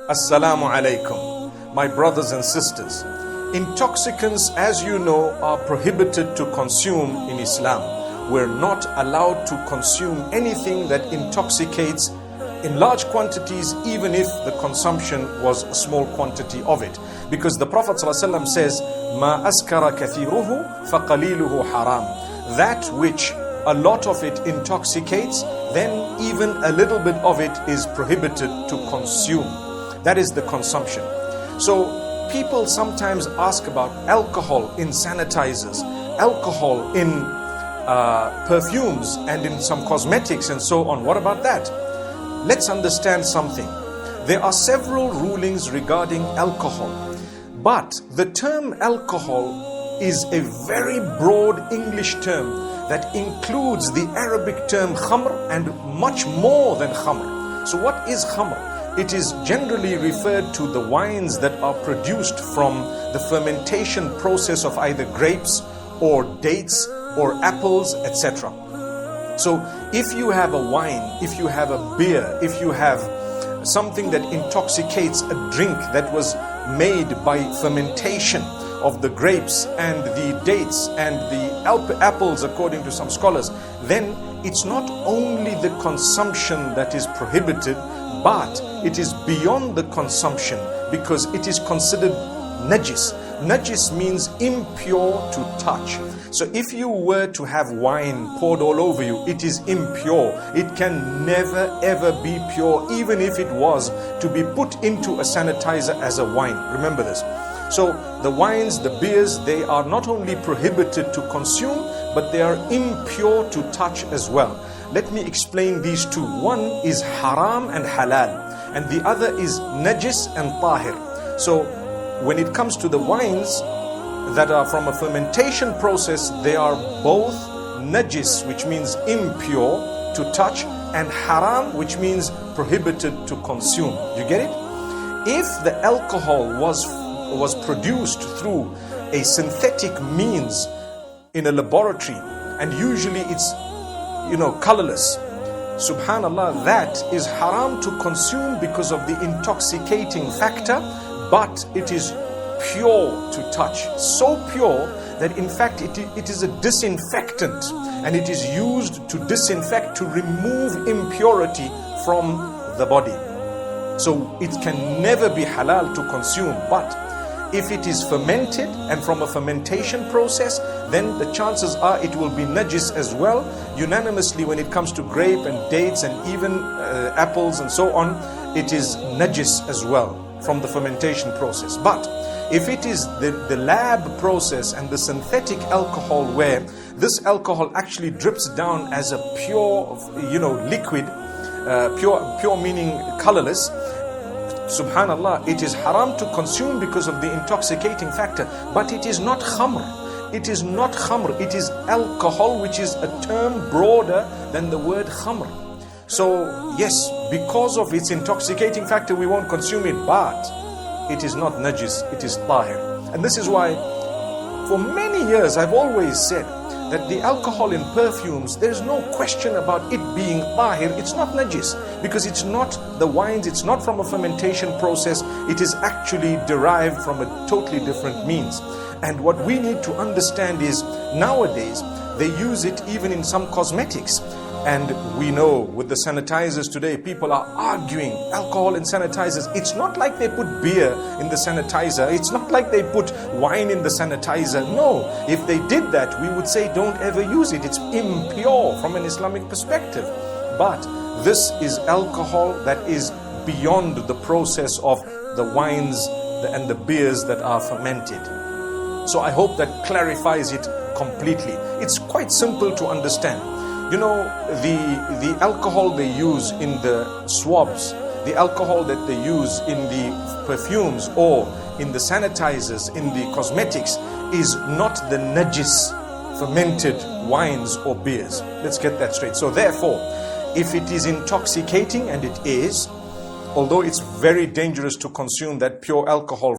Assalamu alaikum, my brothers and sisters. Intoxicants, as you know, are prohibited to consume in Islam. We're not allowed to consume anything that intoxicates in large quantities, even if the consumption was a small quantity of it. Because the Prophet ﷺ says, "Ma askara kathiruhu faqaliluhu haram." That which a lot of it intoxicates, then even a little bit of it is prohibited to consume. That is the consumption. So people sometimes ask about alcohol in sanitizers, alcohol in perfumes and in some cosmetics and so on. What about that? Let's understand something. There are several rulings regarding alcohol, but the term alcohol is a very broad English term that includes the Arabic term khamr and much more than khamr. So what is khamr? It is generally referred to the wines that are produced from the fermentation process of either grapes or dates or apples, etc. So if you have a wine, if you have a beer, if you have something that intoxicates, a drink that was made by fermentation of the grapes and the dates and the apples, according to some scholars, then it's not only the consumption that is prohibited, but it is beyond the consumption because it is considered najis. Najis means impure to touch. So if you were to have wine poured all over you, it is impure. It can never ever be pure, even if it was to be put into a sanitizer as a wine. Remember this. So the wines, the beers, they are not only prohibited to consume, but they are impure to touch as well. Let me explain these two. One is haram and halal, and the other is najis and tahir. So when it comes to the wines that are from a fermentation process, they are both najis, which means impure to touch, and haram, which means prohibited to consume. You get it? If the alcohol was produced through a synthetic means in a laboratory, and usually it's colorless, subhanallah, that is haram to consume because of the intoxicating factor, but it is pure to touch, so pure that in fact it is a disinfectant, and it is used to disinfect, to remove impurity from the body. So it can never be halal to consume. But if it is fermented and from a fermentation process, then the chances are it will be najis as well. Unanimously, when it comes to grape and dates and even apples and so on, it is najis as well from the fermentation process. But if it is the lab process and the synthetic alcohol, where this alcohol actually drips down as a pure liquid, pure meaning colorless, subhanallah, it is haram to consume because of the intoxicating factor. But it is not khamr. It is not khamr. It is alcohol, which is a term broader than the word khamr. So yes, because of its intoxicating factor, we won't consume it, but it is not najis, it is tahir. And this is why for many years I've always said that the alcohol in perfumes, there's no question about it being tahir. It's not najis because it's not the wines, it's not from a fermentation process. It is actually derived from a totally different means. And what we need to understand is, nowadays they use it even in some cosmetics. And we know with the sanitizers today, people are arguing alcohol in sanitizers. It's not like they put beer in the sanitizer. It's not like they put wine in the sanitizer. No, if they did that, we would say don't ever use it. It's impure from an Islamic perspective. But this is alcohol that is beyond the process of the wines and the beers that are fermented. So I hope that clarifies it completely. It's quite simple to understand. You know, the alcohol they use in the swabs, the alcohol that they use in the perfumes or in the sanitizers, in the cosmetics, is not the najis fermented wines or beers. Let's get that straight. So therefore, if it is intoxicating, and it is, although it's very dangerous to consume that pure alcohol